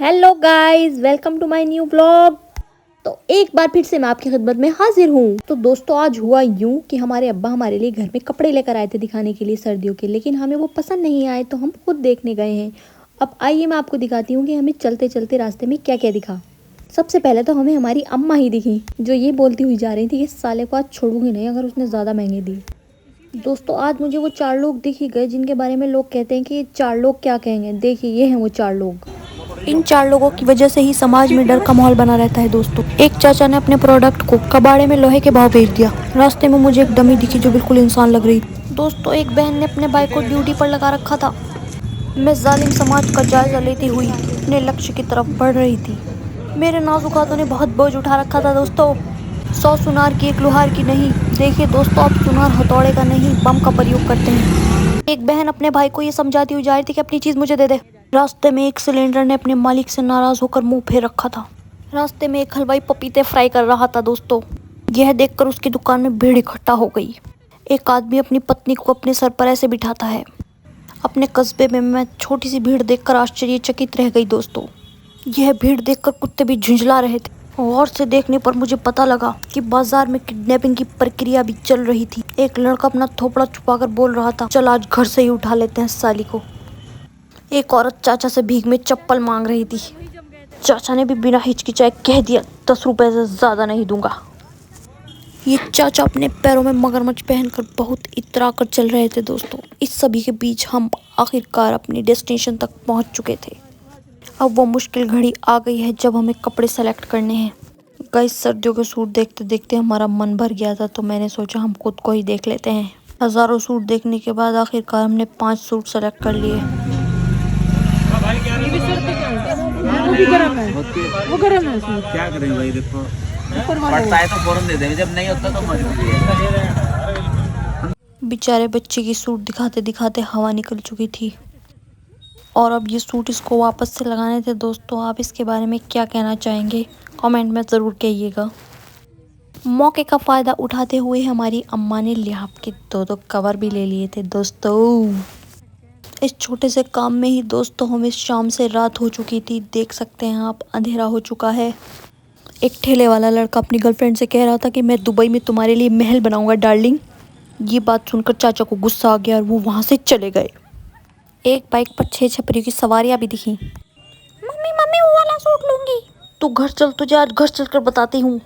Hello guys, welcome to my new blog. तो एक बार फिर से मैं आपकी खिदमत में हाजिर हूँ। तो दोस्तों, आज हुआ यूं कि हमारे अब्बा हमारे लिए घर में कपड़े लेकर आए थे दिखाने के लिए सर्दियों के, लेकिन हमें वो पसंद नहीं आए तो हम खुद देखने गए हैं। अब आइए मैं आपको दिखाती हूँ कि हमें चलते चलते रास्ते में क्या क्या दिखा। सबसे पहले तो हमें हमारी अम्मा ही दिखी, जो ये बोलती हुई जा रही थी कि साले को आज छोड़ूंगी नहीं अगर उसने ज़्यादा महंगे दी। दोस्तों, आज मुझे वो चार लोग दिख ही गए जिनके बारे में लोग कहते हैं कि ये चार लोग क्या कहेंगे। देखिए, ये हैं वो चार लोग। इन चार लोगों की वजह से ही समाज में डर का माहौल बना रहता है। दोस्तों, एक चाचा ने अपने प्रोडक्ट को कबाड़े में लोहे के भाव बेच दिया। रास्ते में मुझे एक डमी दिखी जो बिल्कुल इंसान लग रही थी। दोस्तों, एक बहन ने अपने बाइक को ड्यूटी पर लगा रखा था। मैं जालिम समाज का जायजा लेती हुई अपने लक्ष्य की तरफ बढ़ रही थी। मेरे नाजुक हाथों ने बहुत बोझ उठा रखा था। दोस्तों, 100 सुनार की एक लोहार की नहीं। देखिए दोस्तों, अब सुनार हथौड़े का नहीं, बम का प्रयोग करते हैं। एक बहन अपने भाई को ये समझाती हुई जा रही थी कि अपनी चीज मुझे दे दे। रास्ते में एक सिलेंडर ने अपने मालिक से नाराज होकर मुंह फेर रखा था। रास्ते में एक हलवाई पपीते फ्राई कर रहा था। दोस्तों, यह देखकर उसकी दुकान में भीड़ इकट्ठा हो गई। एक आदमी अपनी पत्नी को अपने सर पर ऐसे बिठाता है। अपने कस्बे में मैं छोटी सी भीड़ देखकर आश्चर्यचकित रह गई। दोस्तों, यह भीड़ देखकर कुत्ते भी झुंझला रहे थे। और से देखने पर मुझे पता लगा कि बाजार में किडनैपिंग की प्रक्रिया भी चल रही थी। एक लड़का अपना थोपड़ा छुपाकर बोल रहा था, चल आज घर से ही उठा लेते हैं साली को। एक औरत चाचा से भीख में चप्पल मांग रही थी। चाचा ने भी बिना हिचकिचाए कह दिया, 10 रुपए से ज्यादा नहीं दूंगा। ये चाचा अपने पैरों में मगरमच्छ पहनकर बहुत इतरा कर चल रहे थे। दोस्तों, इस सभी के बीच हम आखिरकार अपनी डेस्टिनेशन तक पहुंच चुके थे। अब वो मुश्किल घड़ी आ गई है जब हमें कपड़े सेलेक्ट करने हैं। गाइस, सर्दियों के सूट देखते देखते हमारा मन भर गया था, तो मैंने सोचा हम खुद को ही देख लेते हैं। हजारों सूट देखने के बाद आखिरकार हमने 5 सूट सेलेक्ट कर लिए। ये भी सर पे क्या होता है? वो भी गर्म है, वो गर्म है उसमें। क्या करें भाई, देखो ऊपर वाला पड़ता है तो फौरन दे देंगे, जब नहीं होता तो मजबूरी है। बेचारे बच्चे की सूट दिखाते दिखाते हवा निकल चुकी थी और अब ये सूट इसको वापस से लगाने थे। दोस्तों, आप इसके बारे में क्या कहना चाहेंगे, कमेंट में ज़रूर कहिएगा। मौके का फ़ायदा उठाते हुए हमारी अम्मा ने लिहाफ के 2-2 कवर भी ले लिए थे। दोस्तों, इस छोटे से काम में ही दोस्तों हमें शाम से रात हो चुकी थी। देख सकते हैं आप, अंधेरा हो चुका है। एक ठेले वाला लड़का अपनी गर्लफ्रेंड से कह रहा था कि मैं दुबई में तुम्हारे लिए महल बनाऊंगा डार्लिंग। ये बात सुनकर चाचा को गुस्सा आ गया और वो वहाँ से चले गए। एक बाइक पर 6 छपरियों की सवारियां भी दिखी। मम्मी मम्मी, वो वाला सूट लूंगी। तू घर चल, तुझे आज घर चलकर बताती हूँ।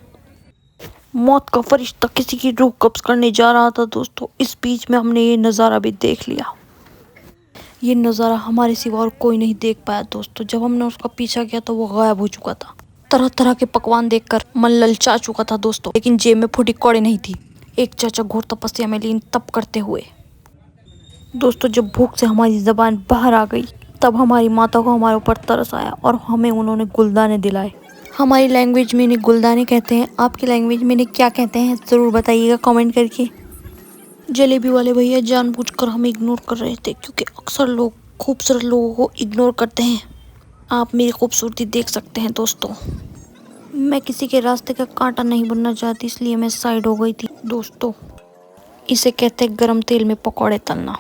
मौत का फरिश्ता किसी की रूह कब्ज करने जा रहा था। दोस्तों, इस बीच में हमने ये नज़ारा भी देख लिया। ये नज़ारा हमारे सिवा और कोई नहीं देख पाया। दोस्तों, जब हमने उसका पीछा किया तो वो गायब हो चुका था। तरह तरह के पकवान देखकर मन ललचा चुका था। दोस्तों, लेकिन जेब में फूटी कौड़ी नहीं थी। एक चाचा घोर तपस्या में लीन तप करते हुए। दोस्तों, जब भूख से हमारी ज़बान बाहर आ गई तब हमारी माता को हमारे ऊपर तरस आया और हमें उन्होंने गुलदाने दिलाए। हमारी लैंग्वेज में इन्हें गुलदाने कहते हैं। आपकी लैंग्वेज में इन्हें क्या कहते हैं ज़रूर बताइएगा कमेंट करके। जलेबी वाले भैया जानबूझकर हमें इग्नोर कर रहे थे, क्योंकि अक्सर लोग खूबसूरत लोगों को इग्नोर करते हैं। आप मेरी खूबसूरती देख सकते हैं। दोस्तों, मैं किसी के रास्ते का कांटा नहीं बनना चाहती, इसलिए मैं साइड हो गई थी। दोस्तों, इसे कहते हैं गरम तेल में पकौड़े तलना।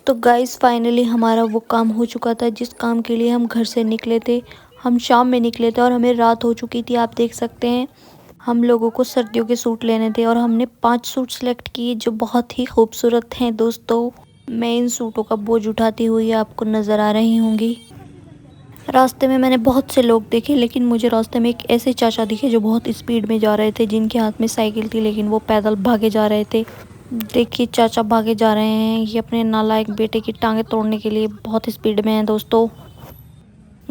तो गाइस, फाइनली हमारा वो काम हो चुका था जिस काम के लिए हम घर से निकले थे। हम शाम में निकले थे और हमें रात हो चुकी थी। आप देख सकते हैं, हम लोगों को सर्दियों के सूट लेने थे और हमने 5 सूट सेलेक्ट किए जो बहुत ही खूबसूरत हैं। दोस्तों, मैं इन सूटों का बोझ उठाती हुई आपको नज़र आ रही होंगी। रास्ते में मैंने बहुत से लोग देखे, लेकिन मुझे रास्ते में एक ऐसे चाचा दिखे जो बहुत स्पीड में जा रहे थे, जिनके हाथ में साइकिल थी, लेकिन वो पैदल भागे जा रहे थे। देखिए, चाचा भागे जा रहे हैं। ये अपने नालायक बेटे की टांगे तोड़ने के लिए बहुत स्पीड में हैं। दोस्तों,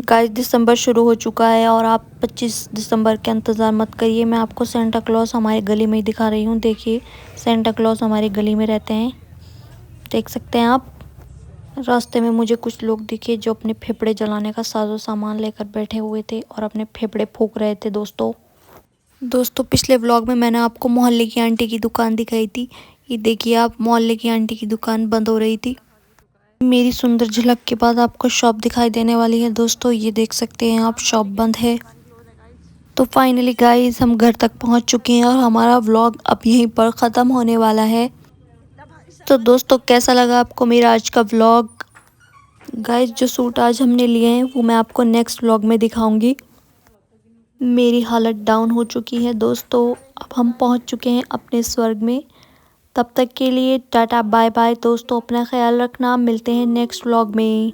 गाइस, दिसंबर शुरू हो चुका है और आप 25 दिसंबर का इंतज़ार मत करिए। मैं आपको सेंटा क्लॉज हमारे गली में ही दिखा रही हूँ। देखिए, सेंटा क्लॉज हमारी गली में रहते हैं, देख सकते हैं आप। रास्ते में मुझे कुछ लोग दिखे जो अपने फेफड़े जलाने का साजो सामान लेकर बैठे हुए थे और अपने फेफड़े फूंक रहे थे। दोस्तों, पिछले व्लॉग में मैंने आपको मोहल्ले की आंटी की दुकान दिखाई थी। ये देखिए आप, मोहल्ले की आंटी की दुकान बंद हो रही थी। मेरी सुंदर झलक के बाद आपको शॉप दिखाई देने वाली है। दोस्तों, ये देख सकते हैं आप, शॉप बंद है। तो फाइनली गाइस, हम घर तक पहुंच चुके हैं और हमारा व्लॉग अब यहीं पर ख़त्म होने वाला है। तो दोस्तों, कैसा लगा आपको मेरा आज का व्लॉग? गाइस जो सूट आज हमने लिए हैं वो मैं आपको नेक्स्ट व्लॉग में दिखाऊंगी। मेरी हालत डाउन हो चुकी है दोस्तों, अब हम पहुंच चुके हैं अपने स्वर्ग में। तब तक के लिए टाटा बाय बाय दोस्तों, अपना ख्याल रखना, मिलते हैं नेक्स्ट व्लॉग में।